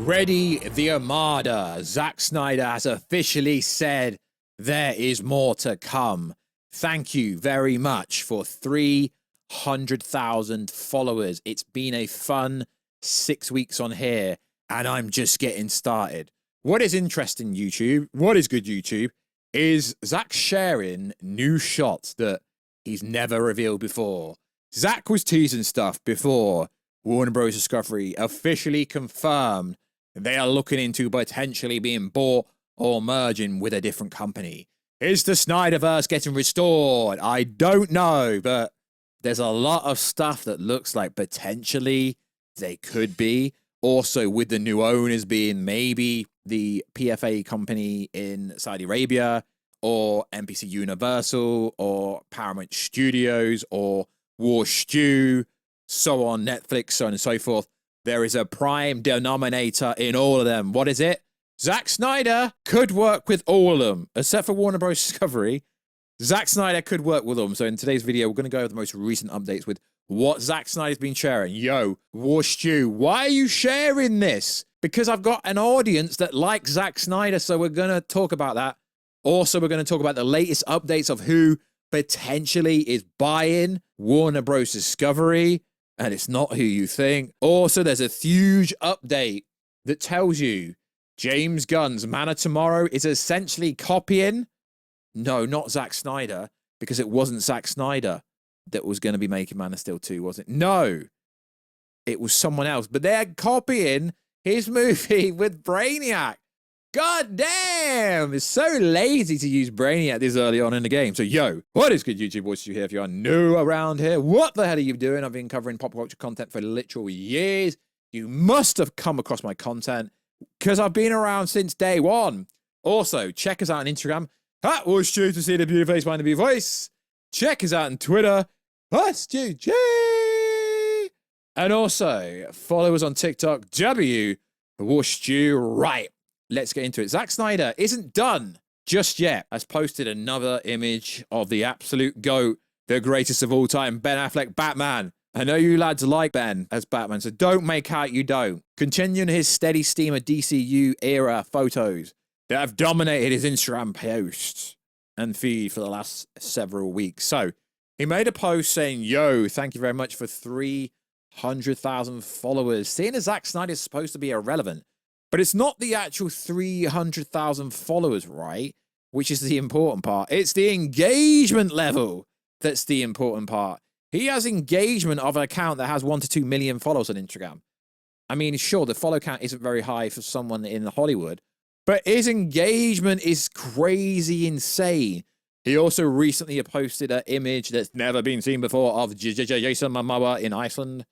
Ready the Armada. Zack Snyder has officially said there is more to come. Thank you very much for 300,000 followers. It's been a fun 6 weeks on here, and I'm just getting started. What is interesting, YouTube, what is good, YouTube, is Zack sharing new shots that he's never revealed before. Zack was teasing stuff before Warner Bros. Discovery officially confirmed they are looking into potentially being bought or merging with a different company. Is the SnyderVerse getting restored? I don't know, but there's a lot of stuff that looks like potentially they could be. Also, with the new owners being maybe the PFA company in Saudi Arabia, or NBC Universal, or Paramount Studios, or Warstu, so on, Netflix, so on and so forth. There is a prime denominator in all of them. What is it? Zack Snyder could work with all of them, except for Warner Bros. Discovery. Zack Snyder could work with them. So in today's video, we're going to go over the most recent updates with what Zack Snyder's been sharing. Yo, Warstu, why are you sharing this? Because I've got an audience that likes Zack Snyder, so we're going to talk about that. Also, we're going to talk about the latest updates of who potentially is buying Warner Bros. Discovery, and it's not who you think. Also, there's a huge update that tells you James Gunn's Man of Tomorrow is essentially copying, no, not Zack Snyder, because it wasn't Zack Snyder that was going to be making Man of Steel 2, was it? No, it was someone else, but they're copying his movie with Brainiac. God damn, it's so lazy to use Brainiac this early on in the game. So, yo, what is good, YouTube? Voice you here if you are new around here. What the hell are you doing? I've been covering pop culture content for literal years. You must have come across my content because I've been around since day one. Also, check us out on Instagram. @Warstu to see the beautiful face behind the beautiful voice. Check us out on Twitter. @StuG. And also, follow us on TikTok. Warstu. Right. Let's get into it. Zack Snyder isn't done just yet. Has posted another image of the absolute GOAT, the greatest of all time, Ben Affleck, Batman. I know you lads like Ben as Batman, so don't make out you don't. Continuing his steady stream of DCU era photos that have dominated his Instagram posts and feed for the last several weeks. So he made a post saying, yo, thank you very much for 300,000 followers. Seeing as Zack Snyder is supposed to be irrelevant, but it's not the actual 300,000 followers, right? Which is the important part. It's the engagement level that's the important part. He has engagement of an account that has 1 to 2 million followers on Instagram. I mean, sure, the follow count isn't very high for someone in Hollywood, but his engagement is crazy insane. He also recently posted an image that's never been seen before of Jason Momoa in Iceland.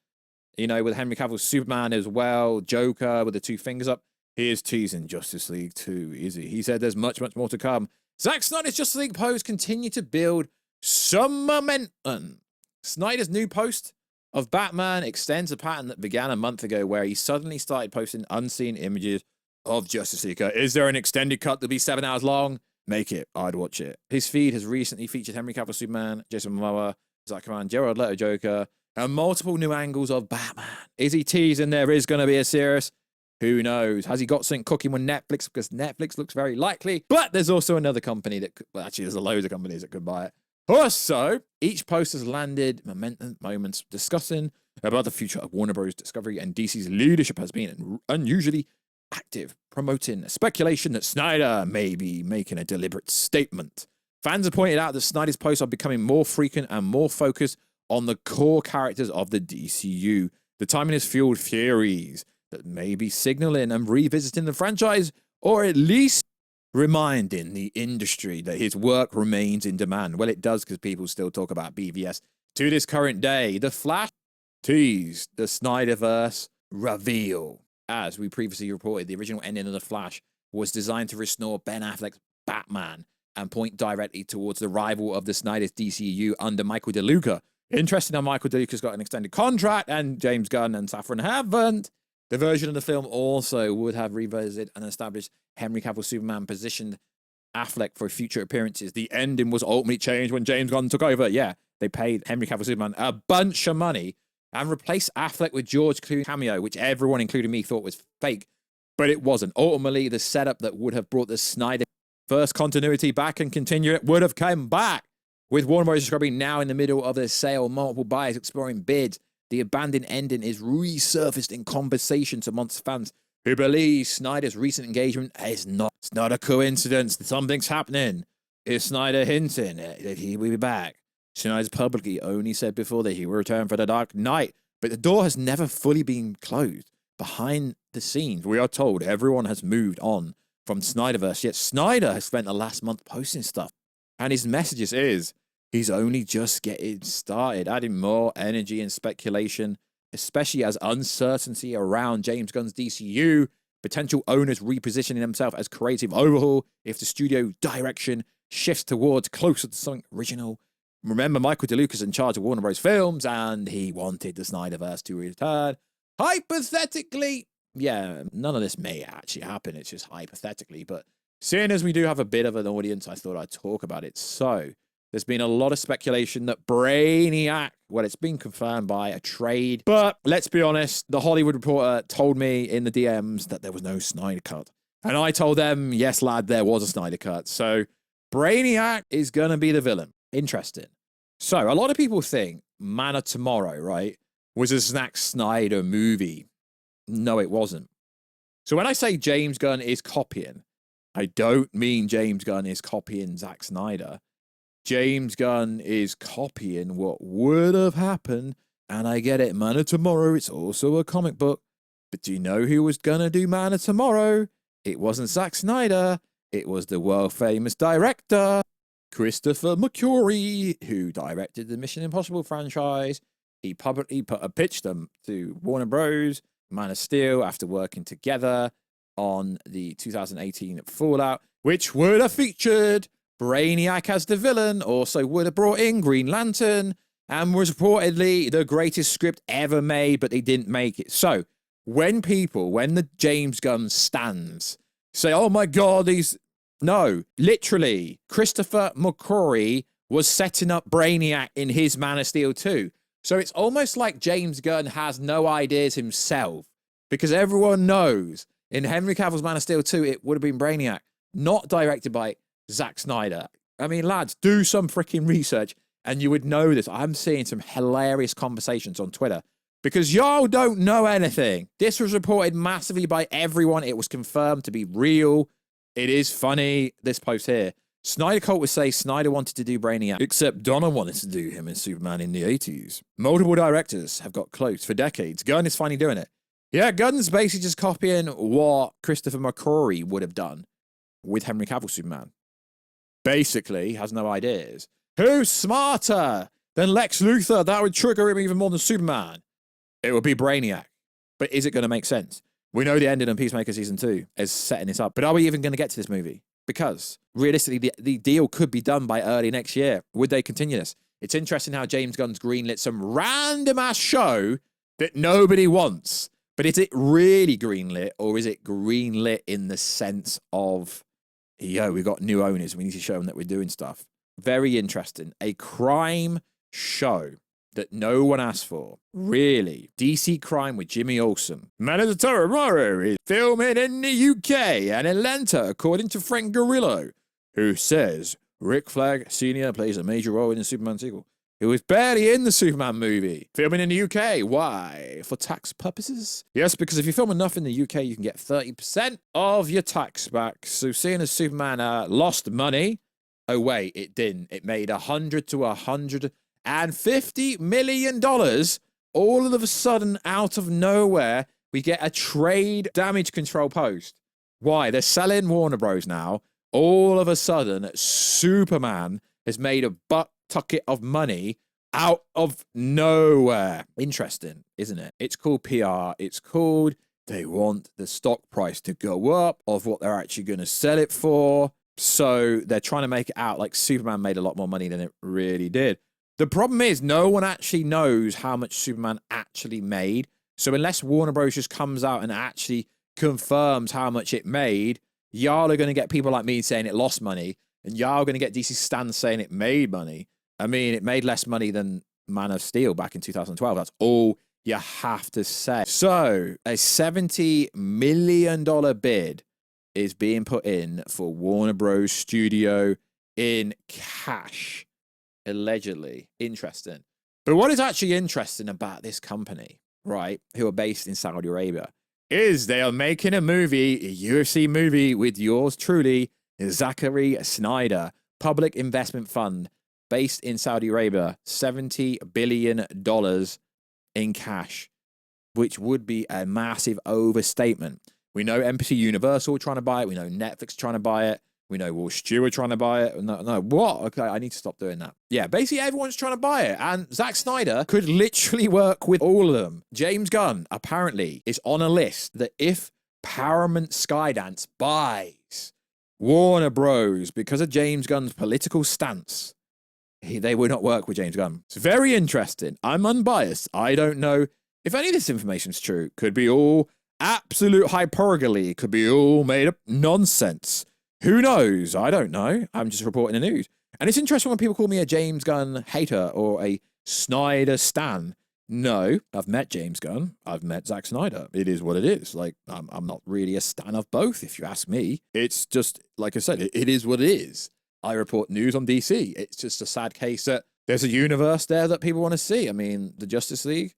You know, with Henry Cavill's Superman as well, Joker with the 2 fingers up. He is teasing Justice League 2, is he? He said there's much, much more to come. Zack Snyder's Justice League posts continue to build some momentum. Snyder's new post of Batman extends a pattern that began a month ago where he suddenly started posting unseen images of Justice League. Is there an extended cut that'll be 7 hours long? Make it. I'd watch it. His feed has recently featured Henry Cavill Superman, Jason Momoa, Zack Snyder, Jared Leto Joker, and multiple new angles of Batman. Is he teasing there is going to be a series? Who knows? Has he got something cooking with Netflix? Because Netflix looks very likely. But there's also another company that could, well, actually, there's a load of companies that could buy it. Also, each post has landed momentum moments discussing about the future of Warner Bros. Discovery, and DC's leadership has been unusually active, promoting speculation that Snyder may be making a deliberate statement. Fans have pointed out that Snyder's posts are becoming more frequent and more focused on the core characters of the DCU. The timing has fueled theories that may be signaling and revisiting the franchise, or at least reminding the industry that his work remains in demand. Well, it does, because people still talk about BVS to this current day. The Flash teased the SnyderVerse reveal. As we previously reported, the original ending of The Flash was designed to restore Ben Affleck's Batman and point directly towards the rival of the Snyder's DCU under Michael DeLuca. Interesting how Michael DeLuca's got an extended contract and James Gunn and Safran haven't. The version of the film also would have revisited and established Henry Cavill Superman, positioned Affleck for future appearances. The ending was ultimately changed when James Gunn took over. Yeah, they paid Henry Cavill Superman a bunch of money and replaced Affleck with George Clooney cameo, which everyone, including me, thought was fake. but it wasn't. Ultimately, the setup that would have brought the SnyderVerse continuity back and continue it would have come back. With Warner Bros. Discovery now in the middle of their sale, multiple buyers exploring bids, the abandoned ending is resurfaced in conversations amongst fans who believe Snyder's recent engagement is it's not a coincidence. Something's happening. Is Snyder hinting that he will be back? Snyder's publicly only said before that he will return for The Dark Knight, but the door has never fully been closed. Behind the scenes, we are told everyone has moved on from SnyderVerse, yet Snyder has spent the last month posting stuff, and his messages is he's only just getting started, adding more energy and speculation, especially as uncertainty around James Gunn's DCU, potential owners repositioning themselves as creative overhaul if the studio direction shifts towards closer to something original. Remember, Michael DeLuca's in charge of Warner Bros. Films, and he wanted the SnyderVerse to return. Hypothetically, yeah, none of this may actually happen. It's just hypothetically. But seeing as we do have a bit of an audience, I thought I'd talk about it. So there's been a lot of speculation that Brainiac, well, it's been confirmed by a trade. But let's be honest, the Hollywood Reporter told me in the DMs that there was no Snyder Cut. And I told them, yes, lad, there was a Snyder Cut. So Brainiac is going to be the villain. Interesting. So a lot of people think Man of Tomorrow, right, was a Zack Snyder movie. No, it wasn't. So when I say James Gunn is copying, I don't mean James Gunn is copying Zack Snyder. James Gunn is copying what would have happened. And I get it, Man of Tomorrow, it's also a comic book. But do you know who was going to do Man of Tomorrow? It wasn't Zack Snyder. It was the world-famous director, Christopher McQuarrie, who directed the Mission Impossible franchise. He publicly pitched them to Warner Bros. Man of Steel after working together on the 2018 Fallout, which would have featured Brainiac as the villain, also would have brought in Green Lantern, and was reportedly the greatest script ever made, but they didn't make it. So when the James Gunn stands say, oh my God, no, literally, Christopher McQuarrie was setting up Brainiac in his Man of Steel too. So it's almost like James Gunn has no ideas himself, because everyone knows in Henry Cavill's Man of Steel 2, it would have been Brainiac, not directed by Zack Snyder. I mean, lads, do some freaking research and you would know this. I'm seeing some hilarious conversations on Twitter because y'all don't know anything. This was reported massively by everyone. It was confirmed to be real. It is funny, this post here. Snyder Cult would say Snyder wanted to do Brainiac, except Donna wanted to do him as Superman in the 80s. Multiple directors have got close for decades. Gunn is finally doing it. Yeah, Gunn's basically just copying what Christopher McQuarrie would have done with Henry Cavill Superman. Basically, has no ideas. Who's smarter than Lex Luthor? That would trigger him even more than Superman. It would be Brainiac. But is it going to make sense? We know the ending on Peacemaker Season 2 is setting this up. But are we even going to get to this movie? Because realistically, the deal could be done by early next year. Would they continue this? It's interesting how James Gunn's greenlit some random-ass show that nobody wants. But is it really greenlit, or is it greenlit in the sense of, yo, we've got new owners, we need to show them that we're doing stuff? Very interesting. A crime show that no one asked for. Really. DC crime with Jimmy Olsen. Man of Tomorrow is filming in the UK and Atlanta, according to Frank Grillo, who says Rick Flag Sr. plays a major role in the Superman sequel. He was barely in the Superman movie. Filming in the UK. Why? For tax purposes? Yes, because if you film enough in the UK, you can get 30% of your tax back. So seeing as Superman lost money, oh wait, it didn't. It made $100 to $150 million. All of a sudden, out of nowhere, we get a trade damage control post. Why? They're selling Warner Bros. Now. All of a sudden, Superman has made a butt tucket of money out of nowhere. Interesting, isn't it? It's called PR. It's called they want the stock price to go up of what they're actually going to sell it for. So they're trying to make it out like Superman made a lot more money than it really did. The problem is no one actually knows how much Superman actually made. So unless Warner Bros. Just comes out and actually confirms how much it made, y'all are going to get people like me saying it lost money, and y'all are going to get DC stands saying it made money. I mean, it made less money than Man of Steel back in 2012. That's all you have to say. So a $70 million bid is being put in for Warner Bros. Studio in cash, allegedly. Interesting. But what is actually interesting about this company, right, who are based in Saudi Arabia, is they are making a movie, a UFC movie with yours truly, Zachary Snyder, public investment fund based in Saudi Arabia, $70 billion in cash, which would be a massive overstatement. We know NBC Universal trying to buy it. We know Netflix trying to buy it. We know Warstu trying to buy it. No, what? Okay, I need to stop doing that. Yeah, basically everyone's trying to buy it. And Zack Snyder could literally work with all of them. James Gunn, apparently, is on a list that if Paramount Skydance buys Warner Bros. Because of James Gunn's political stance, they would not work with James Gunn. It's very interesting. I'm unbiased. I don't know if any of this information is true. Could be all absolute hyperbole. Could be all made up nonsense. Who knows? I don't know. I'm just reporting the news. And it's interesting when people call me a James Gunn hater or a Snyder stan. No, I've met James Gunn. I've met Zack Snyder. It is what it is. Like, I'm not really a stan of both, if you ask me. It's just, like I said, it is what it is. I report news on DC. It's just a sad case that there's a universe there that people want to see. I mean, the Justice League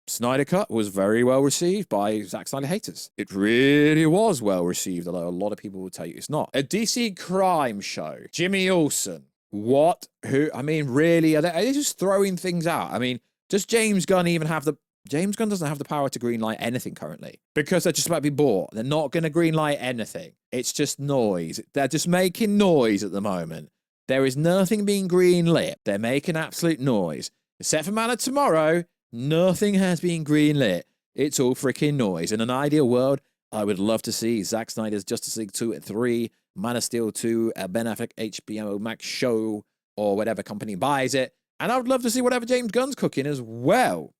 Snyder Cut was very well received by Zack Snyder haters. It really was well received, although a lot of people will tell you it's not. A DC crime show. Jimmy Olsen. What? Who? I mean, really? Are they just throwing things out? I mean, does James Gunn even have the... James Gunn doesn't have the power to greenlight anything currently because they're just about to be bought. They're not going to greenlight anything. It's just noise. They're just making noise at the moment. There is nothing being greenlit. They're making absolute noise. Except for Man of Tomorrow, nothing has been greenlit. It's all freaking noise. In an ideal world, I would love to see Zack Snyder's Justice League 2 and 3, Man of Steel 2, a Ben Affleck HBO Max show, or whatever company buys it. And I would love to see whatever James Gunn's cooking as well.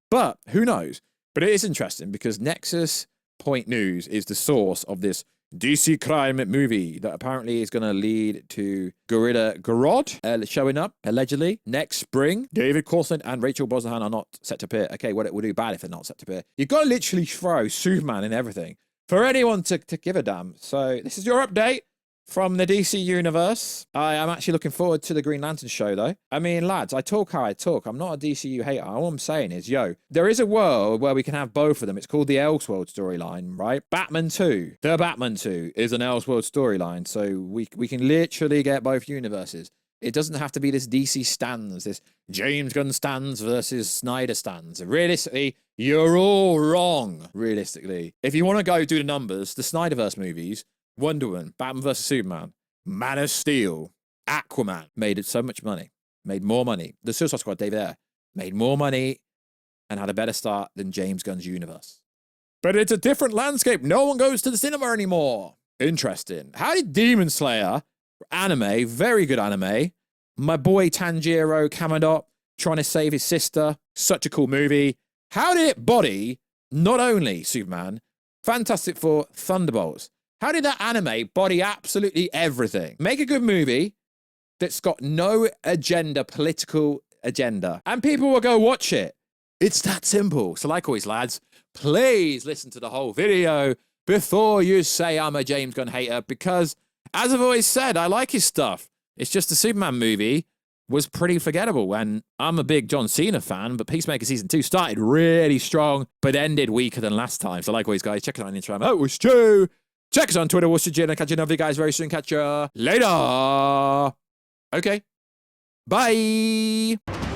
But who knows? But it is interesting because Nexus Point News is the source of this DC crime movie that apparently is going to lead to Gorilla Grodd showing up, allegedly, next spring. David Coulson and Rachel Brosnahan are not set to appear. Okay, what it would do bad if they're not set to appear. You've got to literally throw Superman in everything for anyone to give a damn. So this is your update from the DC universe. I am actually looking forward to the Green Lantern show, though. I mean, lads, I talk how I talk. I'm not a DCU hater. All I'm saying is, yo, there is a world where we can have both of them. It's called the Elseworld storyline, right? Batman 2. The Batman 2 is an Elseworld storyline, so we can literally get both universes. It doesn't have to be this DC stands, this James Gunn stands versus Snyder stands. Realistically, you're all wrong, realistically. If you want to go do the numbers, the SnyderVerse movies, Wonder Woman, Batman vs. Superman, Man of Steel, Aquaman made so much money, made more money. The Suicide Squad, David Ayer, made more money and had a better start than James Gunn's universe. But it's a different landscape. No one goes to the cinema anymore. Interesting. How did Demon Slayer, anime, very good anime, my boy Tanjiro Kamado trying to save his sister, such a cool movie. How did it body not only Superman, Fantastic Four, Thunderbolts? How did that anime body absolutely everything? Make a good movie that's got no agenda, political agenda, and people will go watch it. It's that simple. So like always, lads, please listen to the whole video before you say I'm a James Gunn hater, because as I've always said, I like his stuff. It's just the Superman movie was pretty forgettable, and I'm a big John Cena fan, but Peacemaker Season 2 started really strong, but ended weaker than last time. So like always, guys, check it out on Instagram. Oh, it was true. Check us on Twitter. What's your and catch you another guys very soon. Catch you later. Okay. Bye.